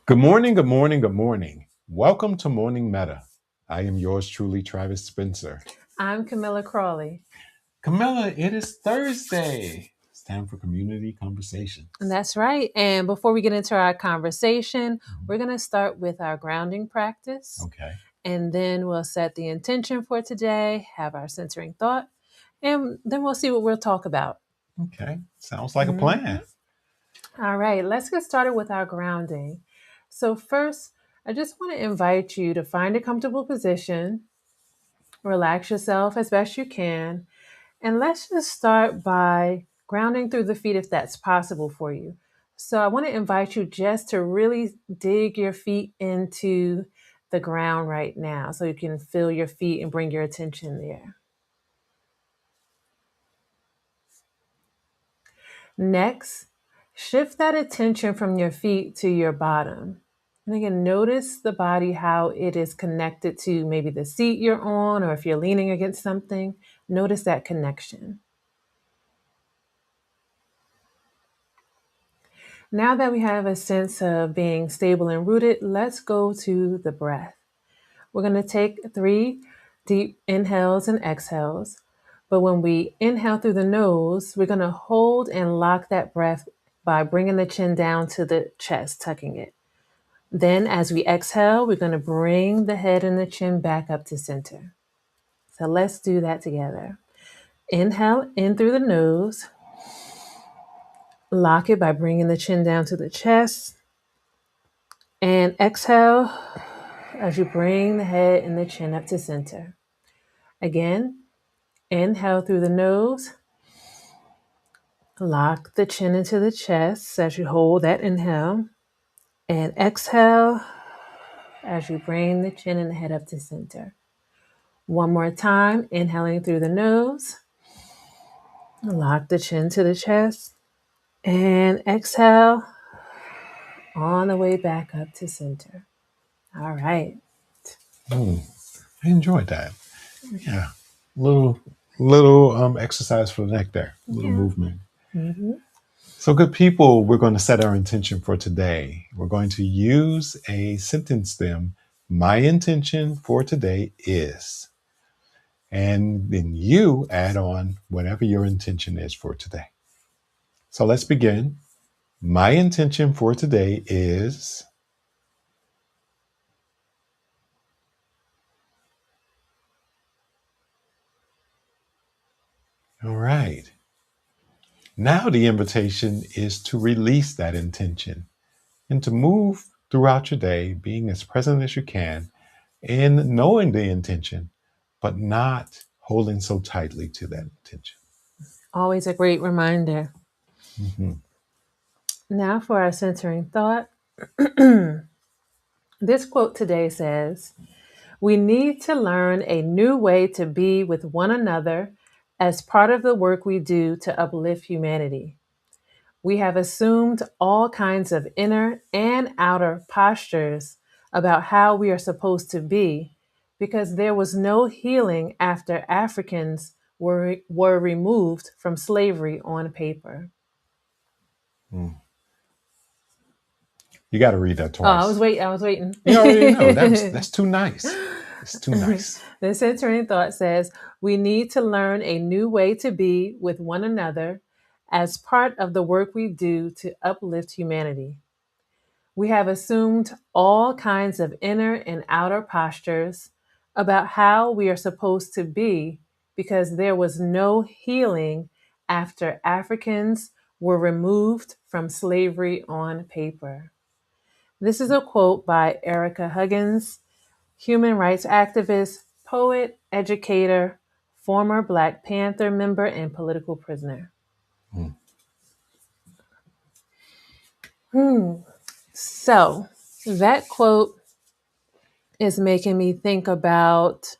Good morning, good morning, good morning. Welcome to Morning Meta. I am yours truly, Travis Spencer. I'm Camilla Crawley. Camilla, it is Thursday. It's time for community conversations. And that's right. And before we get into our conversation, we're going to start with our grounding practice. Okay. And then we'll set the intention for today, have our centering thought, and then we'll see what we'll talk about. Okay. Sounds like a plan. All right, let's get started with our grounding. So, first, I just want to invite you to find a comfortable position, relax yourself as best you can, and let's just start by grounding through the feet if that's possible for you. So I want to invite you just to really dig your feet into the ground right now so you can feel your feet and bring your attention there. Next, shift that attention from your feet to your bottom. And again, notice the body, how it is connected to maybe the seat you're on, or if you're leaning against something, notice that connection. Now that we have a sense of being stable and rooted, let's go to the breath. We're going to take 3 deep inhales and exhales. But when we inhale through the nose, we're going to hold and lock that breath by bringing the chin down to the chest, tucking it. Then as we exhale, we're going to bring the head and the chin back up to center. So let's do that together. Inhale in through the nose. Lock it by bringing the chin down to the chest. And exhale as you bring the head and the chin up to center. Again, inhale through the nose. Lock the chin into the chest as you hold that inhale. And exhale as you bring the chin and the head up to center. One more time, inhaling through the nose. Lock the chin to the chest. And exhale on the way back up to center. All right. I enjoyed that. Yeah. Little exercise for the neck there. Little movement. So good people, we're going to set our intention for today. We're going to use a sentence stem. My intention for today is. And then you add on whatever your intention is for today. So let's begin. My intention for today is. All right. Now the invitation is to release that intention and to move throughout your day, being as present as you can in knowing the intention, but not holding so tightly to that intention. Always a great reminder. Mm-hmm. Now for our centering thought. This quote today says, "We need to learn a new way to be with one another as part of the work we do to uplift humanity. We have assumed all kinds of inner and outer postures about how we are supposed to be because there was no healing after Africans were removed from slavery on paper." Mm. You got to read that Oh, I twice. was waiting. You already know that's too nice. It's too nice. The centering thought says, "We need to learn a new way to be with one another as part of the work we do to uplift humanity. We have assumed all kinds of inner and outer postures about how we are supposed to be because there was no healing after Africans were removed from slavery on paper." This is a quote by Erica Huggins, human rights activist, poet, educator, former Black Panther member, and political prisoner. So that quote is making me think about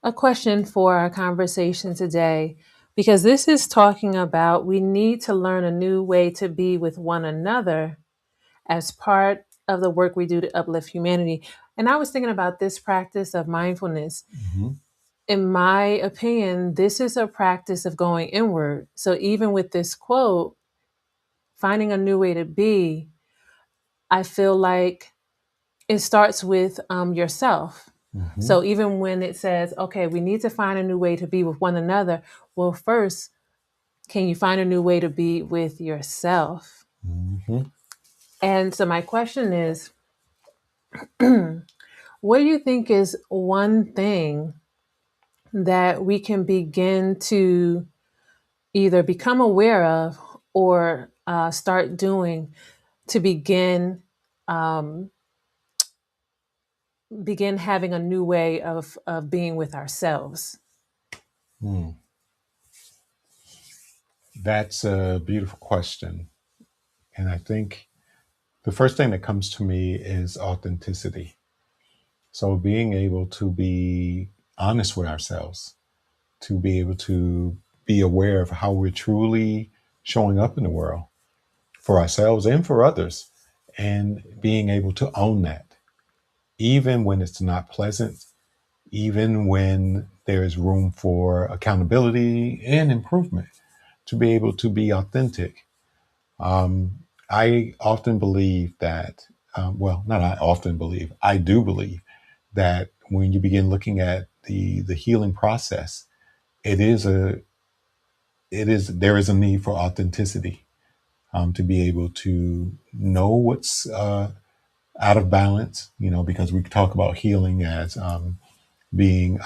a question for our conversation today, because this is talking about we need to learn a new way to be with one another as part of the work we do to uplift humanity. And I was thinking about this practice of mindfulness. Mm-hmm. In my opinion, this is a practice of going inward. So even with this quote, finding a new way to be, I feel like it starts with yourself. Mm-hmm. So even when it says, okay, we need to find a new way to be with one another, well, first, can you find a new way to be with yourself? Mm-hmm. And so my question is, what do you think is one thing that we can begin to either become aware of or start doing to um, begin having a new way of being with ourselves? Mm. That's a beautiful question. And I think the first thing that comes to me is authenticity. So being able to be honest with ourselves, to be able to be aware of how we're truly showing up in the world for ourselves and for others, and being able to own that, even when it's not pleasant, even when there is room for accountability and improvement, to be able to be authentic. I often believe that, well, not I often believe, I do believe that when you begin looking at the healing process, it is a there is a need for authenticity, to be able to know what's out of balance, because we talk about healing as being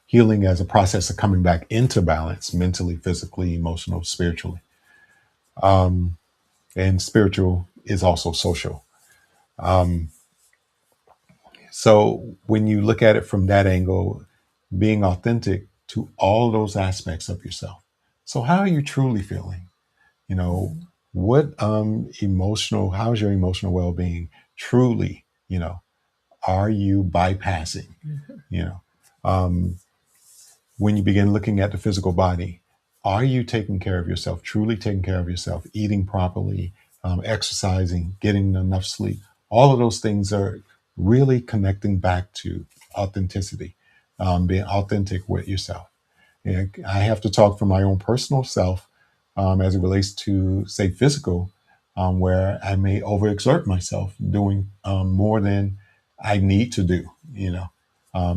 healing as a process of coming back into balance mentally, physically, emotional, spiritually. And spiritual is also social. Um, so when you look at it from that angle, being authentic to all those aspects of yourself. So how are you truly feeling? You know, what how's your emotional well-being truly? Are you bypassing? You know, um, when you begin looking at the physical body, are you taking care of yourself, truly taking care of yourself, eating properly, exercising, getting enough sleep? All of those things are really connecting back to authenticity, being authentic with yourself. And I have to talk from my own personal self, as it relates to, say, physical, where I may overexert myself doing more than I need to do,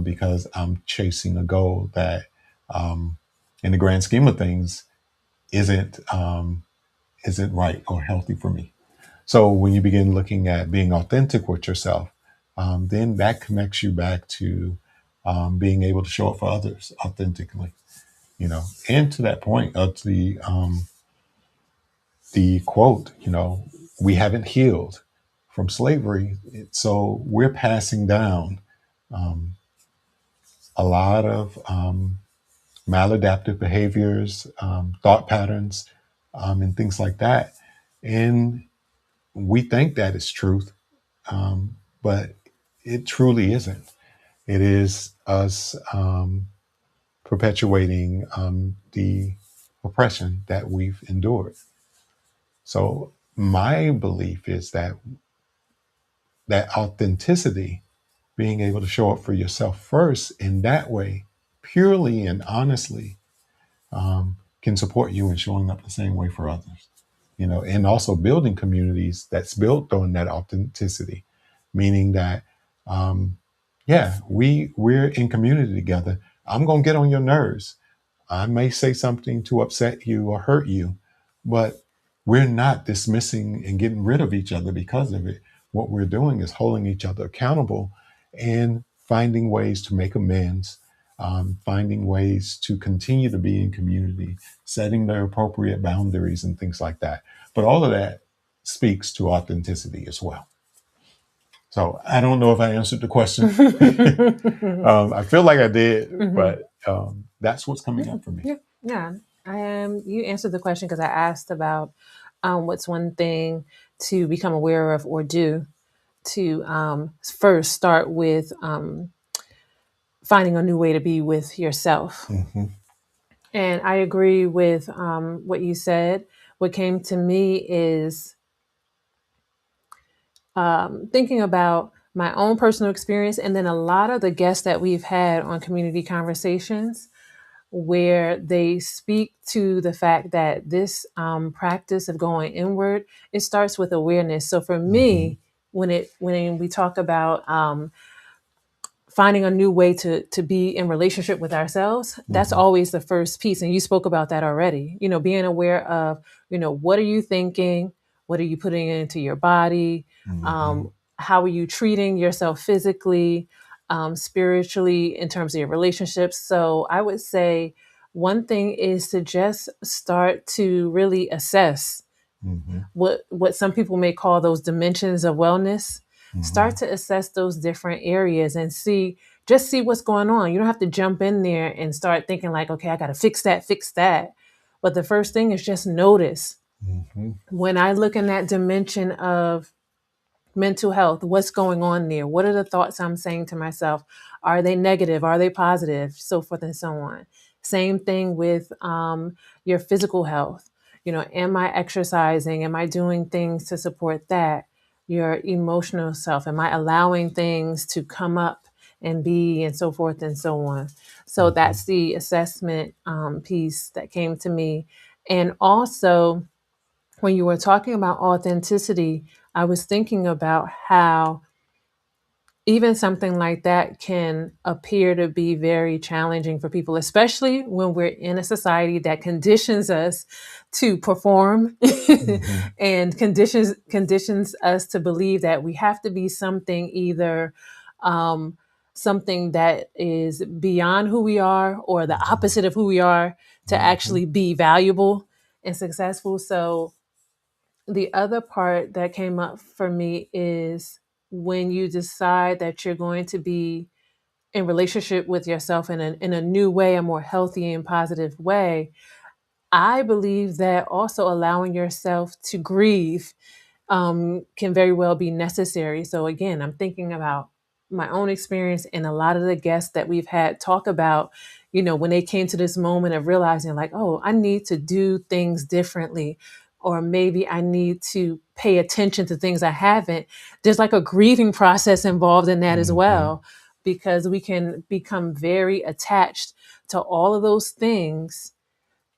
because I'm chasing a goal that, um, in the grand scheme of things, isn't right or healthy for me. So when you begin looking at being authentic with yourself, then that connects you back to being able to show up for others authentically, and to that point of the quote, we haven't healed from slavery, so we're passing down um, a lot of maladaptive behaviors, thought patterns, and things like that, and we think that is truth, but it truly isn't. It is us perpetuating the oppression that we've endured. So my belief is that authenticity, being able to show up for yourself first in that way, purely and honestly, can support you in showing up the same way for others. And also building communities that's built on that authenticity, meaning that, yeah, we're in community together. I'm gonna get on your nerves. I may say something to upset you or hurt you, but we're not dismissing and getting rid of each other because of it. What we're doing is holding each other accountable and finding ways to make amends, finding ways to continue to be in community, setting the appropriate boundaries and things like that. But all of that speaks to authenticity as well. So I don't know if I answered the question. I feel like I did, but that's what's coming up for me. Yeah, yeah. You answered the question because I asked about what's one thing to become aware of or do to first start with finding a new way to be with yourself. Mm-hmm. And I agree with what you said. What came to me is thinking about my own personal experience and then a lot of the guests that we've had on community conversations where they speak to the fact that this practice of going inward, it starts with awareness. So for Mm-hmm. me, when we talk about finding a new way to be in relationship with ourselves, that's Mm-hmm. always the first piece. And you spoke about that already. Being aware of, what are you thinking? What are you putting into your body? Mm-hmm. Um, how are you treating yourself physically, spiritually, in terms of your relationships? So I would say one thing is to just start to really assess Mm-hmm. what some people may call those dimensions of wellness. Mm-hmm. Start to assess those different areas and see what's going on. You don't have to jump in there and start thinking like, okay, I got to fix that. But the first thing is just notice. Mm-hmm. When I look in that dimension of mental health, what's going on there? What are the thoughts I'm saying to myself? Are they negative? Are they positive? So forth and so on. Same thing with your physical health. Am I exercising? Am I doing things to support that? Your emotional self, am I allowing things to come up and be, and so forth and so on? So Mm-hmm. that's the assessment piece that came to me. And also, when you were talking about authenticity, I was thinking about how even something like that can appear to be very challenging for people, especially when we're in a society that conditions us to perform Mm-hmm. and conditions us to believe that we have to be something, either um, something that is beyond who we are or the opposite of who we are, to Mm-hmm. actually be valuable and successful. So the other part that came up for me is when you decide that you're going to be in relationship with yourself in a new way, a more healthy and positive way. I believe that also allowing yourself to grieve can very well be necessary. So again, I'm thinking about my own experience and a lot of the guests that we've had talk about, when they came to this moment of realizing like, oh, I need to do things differently, or maybe I need to pay attention to things I haven't. There's like a grieving process involved in that as Mm-hmm. well, because we can become very attached to all of those things,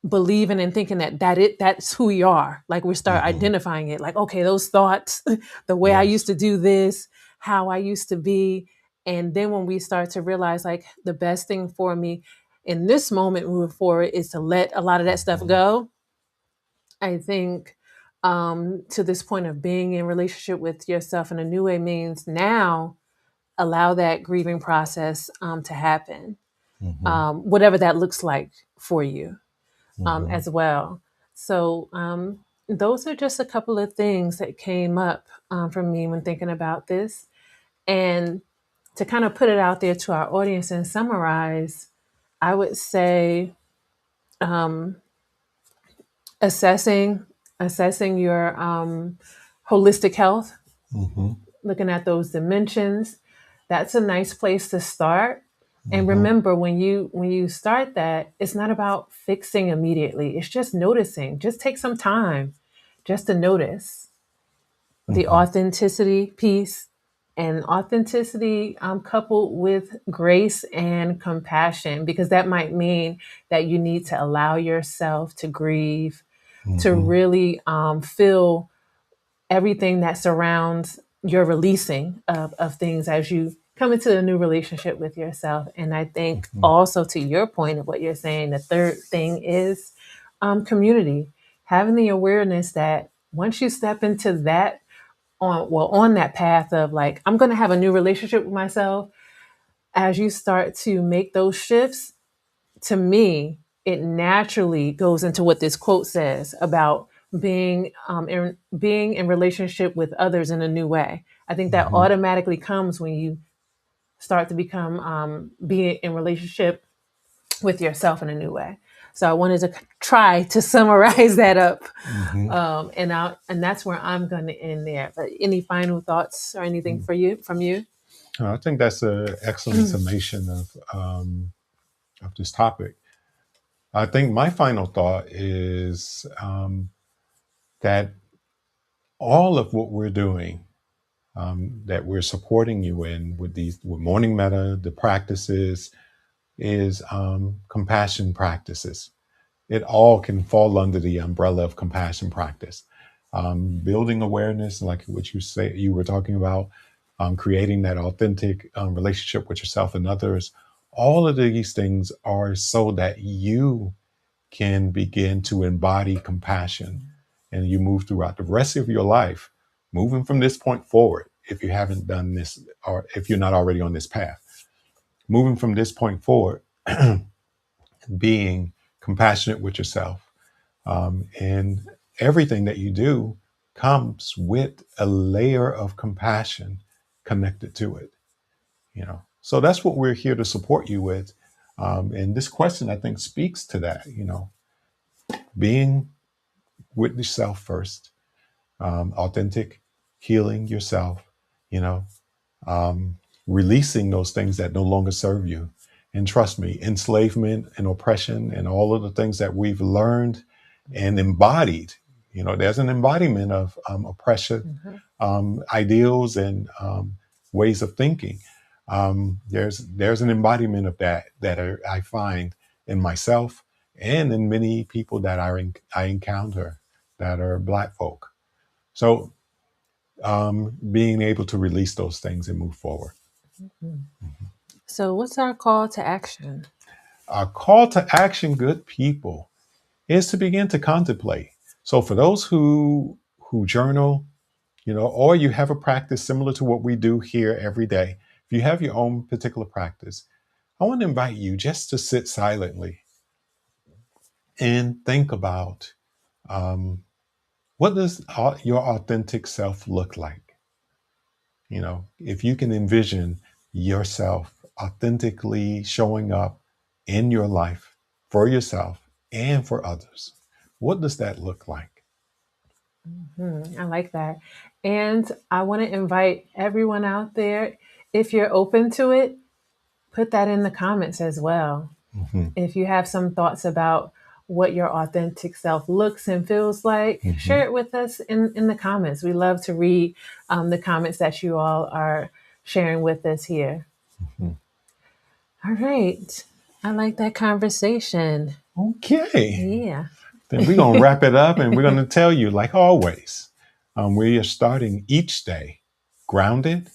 believing and thinking that's who we are. Like we start Mm-hmm. identifying it, like, okay, those thoughts, the way I used Yes. to do this, how I used to be. And then when we start to realize like the best thing for me in this moment moving forward is to let a lot of that stuff Mm-hmm. go, I think to this point of being in relationship with yourself in a new way means now allow that grieving process to happen, Mm-hmm. whatever that looks like for you, Mm-hmm. as well. So those are just a couple of things that came up for me when thinking about this. And to kind of put it out there to our audience and summarize, I would say um, assessing assessing your holistic health, Mm-hmm. looking at those dimensions. That's a nice place to start. And Mm-hmm. remember, when you start that, it's not about fixing immediately. It's just noticing. Just take some time just to notice the Mm-hmm. authenticity piece, and authenticity coupled with grace and compassion, because that might mean that you need to allow yourself to grieve, to Mm-hmm. really feel everything that surrounds your releasing of things as you come into a new relationship with yourself. And I think Mm-hmm. also, to your point of what you're saying, the third thing is community. Having the awareness that once you step into that, on that path of like, I'm going to have a new relationship with myself, as you start to make those shifts, to me, it naturally goes into what this quote says about being in relationship with others in a new way. I think that Mm-hmm. automatically comes when you start to become being in relationship with yourself in a new way. So I wanted to try to summarize that up, Mm-hmm. and that's where I'm going to end there. But any final thoughts or anything for you from you? I think that's an excellent summation of this topic. I think my final thought is that all of what we're doing, that we're supporting you in with morning meta, the practices, is compassion practices. It all can fall under the umbrella of compassion practice. building awareness, like what you were talking about, creating that authentic relationship with yourself and others. All of these things are so that you can begin to embody compassion, and you move throughout the rest of your life, moving from this point forward. If you haven't done this, or if you're not already on this path, moving from this point forward, being compassionate with yourself, and everything that you do comes with a layer of compassion connected to it. So that's what we're here to support you with. And this question, I think, speaks to that. Being with yourself first, authentic, healing yourself, you know, releasing those things that no longer serve you. And trust me, enslavement and oppression and all of the things that we've learned and embodied, there's an embodiment of oppression, ideals and ways of thinking. There's an embodiment of that I find in myself and in many people that I encounter that are Black folk. So being able to release those things and move forward. So, what's our call to action? Our call to action, good people, is to begin to contemplate. So for those who journal, or you have a practice similar to what we do here every day, if you have your own particular practice, I want to invite you just to sit silently and think about what does your authentic self look like? If you can envision yourself authentically showing up in your life for yourself and for others, what does that look like? I like that. And I want to invite everyone out there, if you're open to it, put that in the comments as well. Mm-hmm. If you have some thoughts about what your authentic self looks and feels like, share it with us in the comments. We love to read the comments that you all are sharing with us here. All right. I like that conversation. Okay. Yeah. Then we're going to wrap it up, and we're going to tell you, like always, we are starting each day grounded,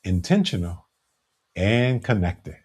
intentional, and connected.